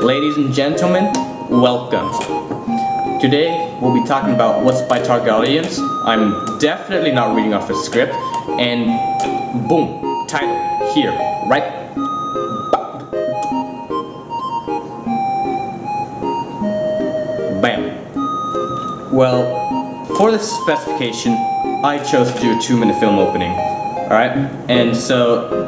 Ladies and gentlemen, welcome. Today we'll be talking about what's by target audience. I'm definitely not reading off a script, and boom, title here, right? Bam. Well, for this specification, I chose to do a 2-minute film opening. Alright? And so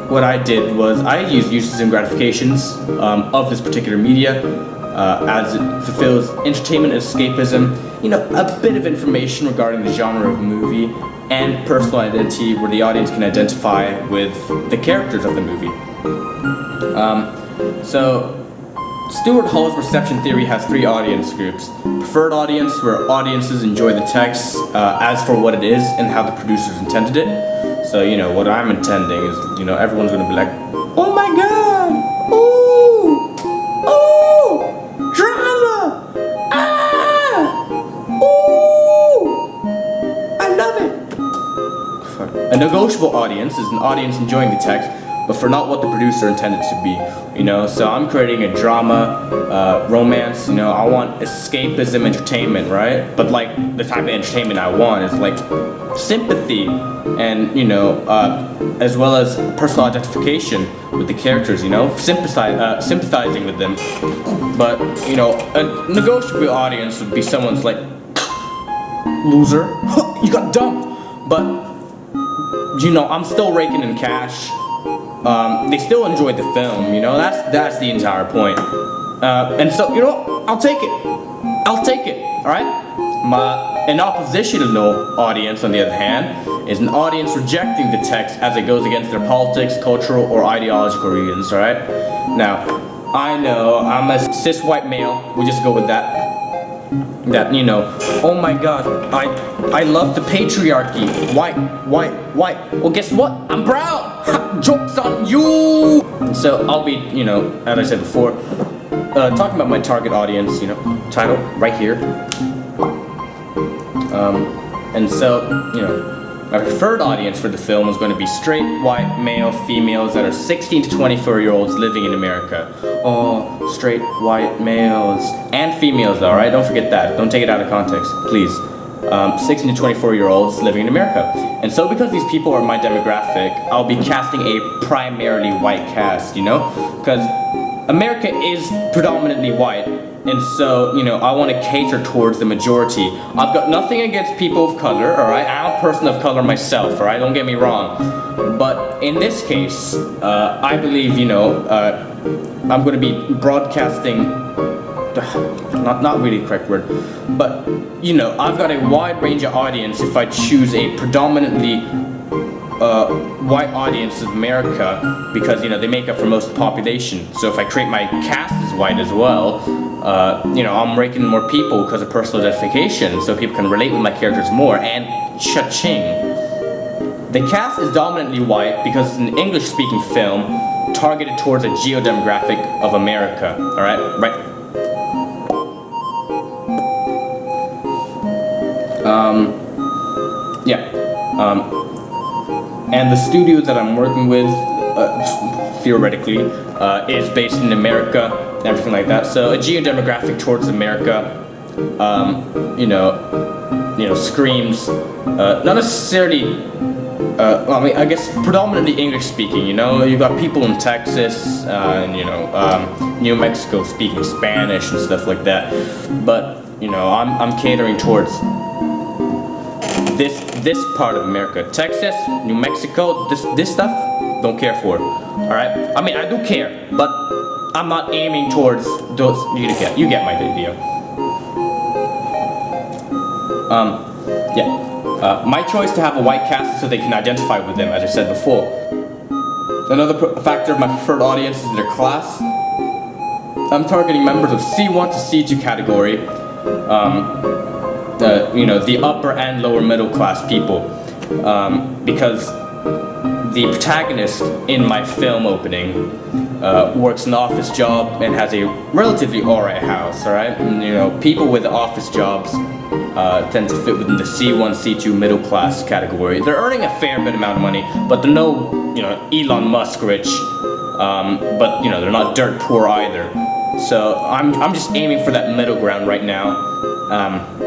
what I did was I used uses and gratifications of this particular media as it fulfills entertainment and escapism, you know, a bit of information regarding the genre of movie and personal identity where the audience can identify with the characters of the movie. So Stuart Hall's reception theory has 3 audience groups. Preferred audience, where audiences enjoy the text as for what it is and how the producers intended it. So, you know, what I'm intending is, you know, everyone's gonna be like, oh my god! Ooh! Ooh! Drama! Ah! Ooh! I love it! A negotiable audience is an audience enjoying the text, but for not what the producer intended to be, you know. So I'm creating a drama, romance, you know. I want escapism, entertainment, right? But like the type of entertainment I want is like sympathy, and you know, as well as personal identification with the characters, you know, sympathizing with them. But you know, a negotiable audience would be someone's like, loser, you got dumped, but you know, I'm still raking in cash. They still enjoyed the film, you know, that's the entire point. And so, you know, I'll take it, alright? An oppositional audience, on the other hand, is an audience rejecting the text as it goes against their politics, cultural, or ideological reasons, alright? Now, I know I'm a cis white male, we'll just go with that. That, you know, oh my god, I love the patriarchy. White. Well, guess what? I'm brown. Joke's on you. So I'll be, you know, as I said before, talking about my target audience, you know, title right here. And so, you know, my preferred audience for the film is going to be straight, white, male, females that are 16 to 24-year-olds living in America. Oh, straight, white, males, and females though, alright? Don't forget that. Don't take it out of context, please. 16 to 24-year-olds living in America. And so because these people are my demographic, I'll be casting a primarily white cast, you know? Because America is predominantly white, and so, you know, I want to cater towards the majority. I've got nothing against people of color, alright? I'm a person of color myself, alright? Don't get me wrong. But in this case, I believe, you know, I'm going to be broadcasting, not really the correct word, but, you know, I've got a wide range of audience if I choose a predominantly white audience of America, because, you know, they make up for most of the population. So if I create my cast as white as well, you know, I'm raking in more people because of personal identification, so people can relate with my characters more, and cha-ching. The cast is dominantly white because it's an English-speaking film targeted towards a geo-demographic of America, alright? Right? And the studio that I'm working with, theoretically, is based in America, and everything like that. So a geo-demographic towards America, you know, screams, not necessarily, well, I mean, I guess predominantly English-speaking. You know, you got people in Texas, and you know, New Mexico speaking Spanish and stuff like that. But you know, I'm catering towards this part of America. Texas, New Mexico, this stuff, don't care for. Alright? I mean, I do care, but I'm not aiming towards those. You get my idea. My choice to have a white cast so they can identify with them, as I said before. Another factor of my preferred audience is their class. I'm targeting members of C1 to C2 category. You know, the upper and lower middle class people, because the protagonist in my film opening works an office job and has a relatively alright house, alright? You know, people with office jobs tend to fit within the C1, C2 middle class category. They're earning a fair bit amount of money, but they're no, you know, Elon Musk rich but you know, they're not dirt poor either. So I'm just aiming for that middle ground right now.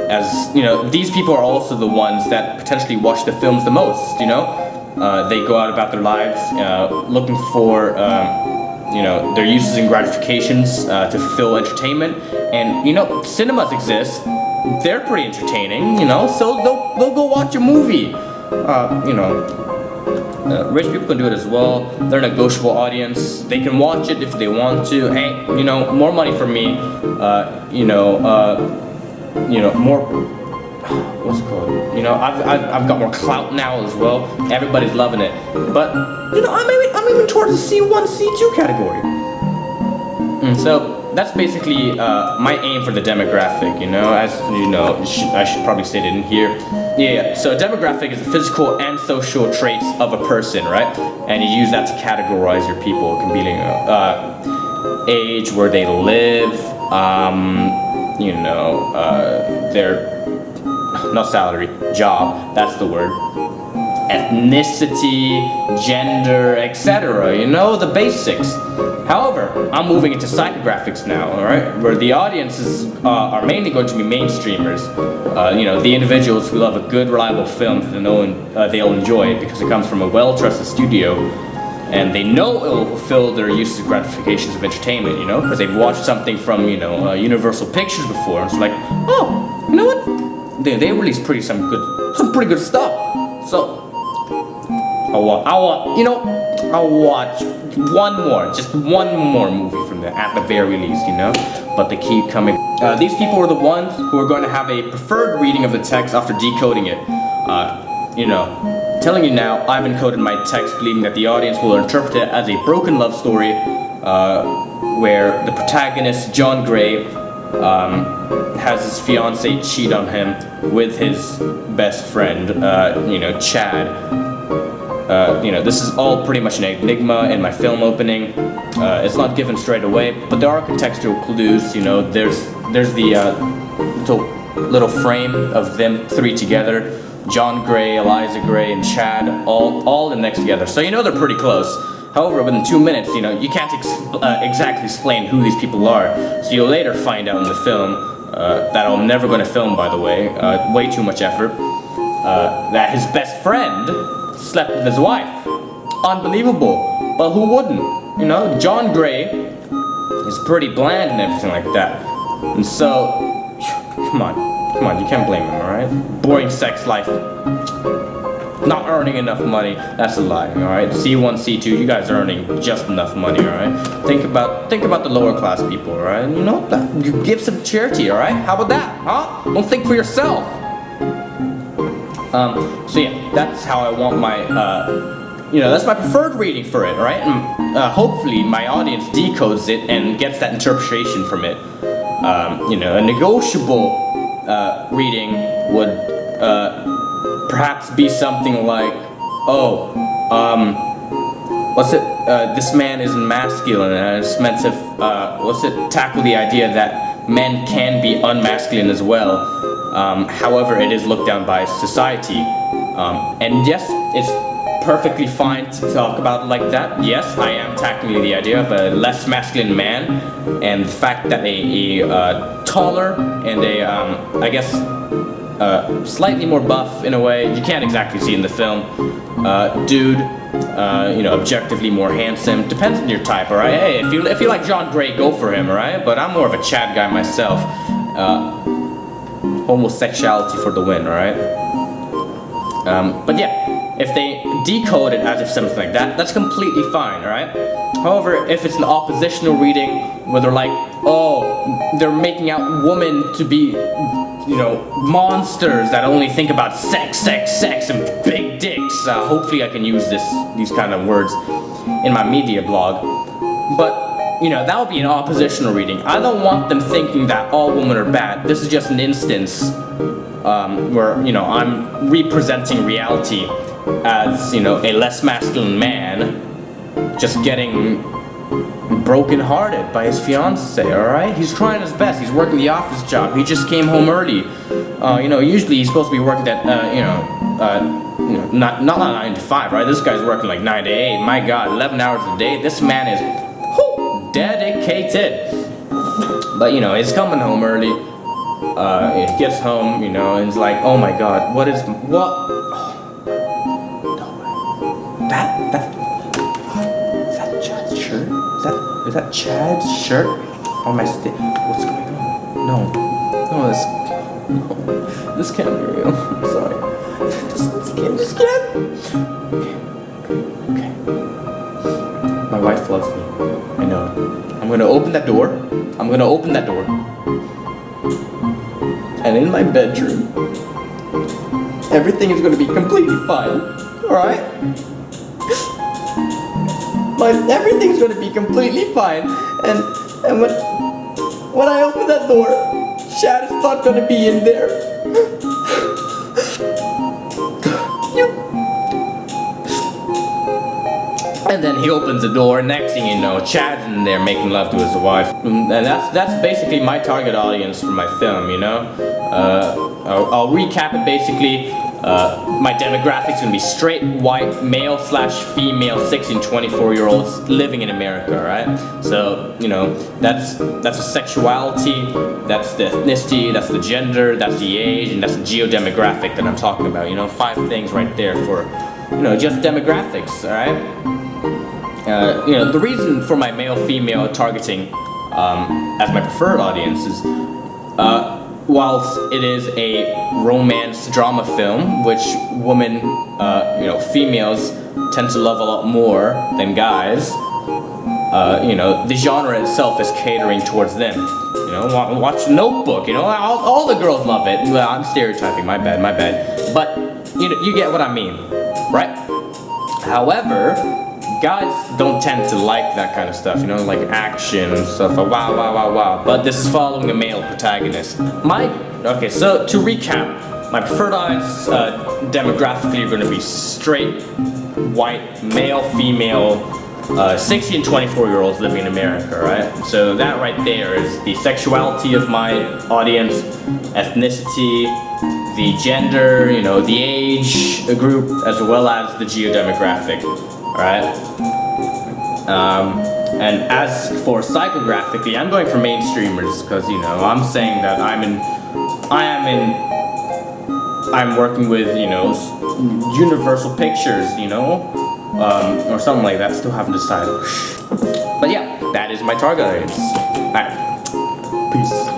As you know, these people are also the ones that potentially watch the films the most. You know, they go out about their lives looking for you know, their uses and gratifications to fulfill entertainment. And you know, cinemas exist. They're pretty entertaining. You know, so they'll go watch a movie. You know. Rich people can do it as well. They're a negotiable audience. They can watch it if they want to. Hey, you know, more money for me. You know, more. What's it called? You know, I've got more clout now as well. Everybody's loving it. But you know, I'm even towards the C1, C2 category. So that's basically my aim for the demographic. You know, as you know, I should probably state it in here. Yeah, so a demographic is the physical and social traits of a person, right? And you use that to categorize your people. It can be age, where they live, you know, their, not salary, job, that's the word, ethnicity, gender, etc. You know, the basics. However, I'm moving into psychographics now, alright? Where the audiences are mainly going to be mainstreamers. You know, the individuals who love a good, reliable film that they'll enjoy because it comes from a well-trusted studio and they know it'll fulfill their uses and gratifications of entertainment, you know? Because they've watched something from, you know, Universal Pictures before. And it's like, oh, you know what? They release some pretty good stuff. So, I'll watch just one more movie from them at the very least, you know? But they keep coming. These people are the ones who are going to have a preferred reading of the text after decoding it. You know, telling you now, I've encoded my text believing that the audience will interpret it as a broken love story where the protagonist, John Gray, has his fiancée cheat on him with his best friend, you know, Chad. You know, this is all pretty much an enigma in my film opening. It's not given straight away, but there are contextual clues. You know, there's the little frame of them three together. John Gray, Eliza Gray, and Chad all in next together. So you know they're pretty close. However, within 2 minutes, you know, you can't exactly explain who these people are. So you'll later find out in the film that I'm never going to film, by the way. Way too much effort. That his best friend slept with his wife. Unbelievable. But who wouldn't? You know, John Gray is pretty bland and everything like that. And so, come on, you can't blame him, alright? Boring sex life. Not earning enough money, that's a lie, alright? C1, C2, you guys are earning just enough money, alright? Think about the lower class people, alright? You know, you give some charity, alright? How about that, huh? Don't think for yourself. So yeah, that's how I want my, you know, that's my preferred reading for it, alright? And hopefully my audience decodes it and gets that interpretation from it. You know, a negotiable reading would perhaps be something like, oh, this man isn't masculine, and it's meant to, tackle the idea that men can be unmasculine as well. However, it is looked down by society. And yes, it's perfectly fine to talk about it like that. Yes, I am tackling the idea of a less masculine man, and the fact that a taller and a, I guess, slightly more buff in a way, you can't exactly see in the film, dude, you know, objectively more handsome, depends on your type, alright? Hey, if you like John Gray, go for him, alright? But I'm more of a Chad guy myself. Homosexuality for the win, alright? But yeah, if they decode it as if something like that, that's completely fine, alright? However, if it's an oppositional reading where they're like, oh, they're making out women to be, you know, monsters that only think about sex, and big dicks. Hopefully I can use these kind of words in my media blog. But, you know, that would be an oppositional reading. I don't want them thinking that all women are bad. This is just an instance where, you know, I'm representing reality as, you know, a less masculine man just getting broken-hearted by his fiancée, alright? He's trying his best. He's working the office job. He just came home early. You know, usually he's supposed to be working that, you know, not 9 to 5, right? This guy's working like 9 to 8. My God, 11 hours a day. This man is dedicated. But he's coming home early. He gets home, and he's like, oh my God, what? That is that Chad's shirt? Is that Chad's shirt on my stick? What's going on? No, this can't be real. I'm sorry. This can't. Okay. My wife loves me. I know. I'm gonna open that door. And in my bedroom, everything is gonna be completely fine. Alright? Everything's gonna be completely fine. And when I open that door, Chad is not gonna be in there. And then he opens the door, and next thing you know, Chad's in there making love to his wife. And that's basically my target audience for my film, I'll recap it basically. My demographics gonna be straight white male/female 16 to 24-year-olds living in America, right? So that's the sexuality, that's the ethnicity, that's the gender, that's the age, and that's the geodemographic that I'm talking about. 5 things right there for just demographics, all right? The reason for my male-female targeting as my preferred audience is whilst it is a romance drama film, which women, females tend to love a lot more than guys, the genre itself is catering towards them. Watch Notebook, all the girls love it. Well, I'm stereotyping, my bad. But, you get what I mean, right? However, guys don't tend to like that kind of stuff, like action and stuff, wow. But this is following a male protagonist. Okay, so to recap, my preferred audience demographically are going to be straight, white, male, female, 16 to 24-year-olds living in America, right? So that right there is the sexuality of my audience, ethnicity, the gender, the age group, as well as the geodemographic. Alright? And as for psychographically, I'm going for mainstreamers because, I'm saying that I'm working with, Universal Pictures, or something like that. Still haven't decided. But yeah, that is my target audience. Alright. Peace.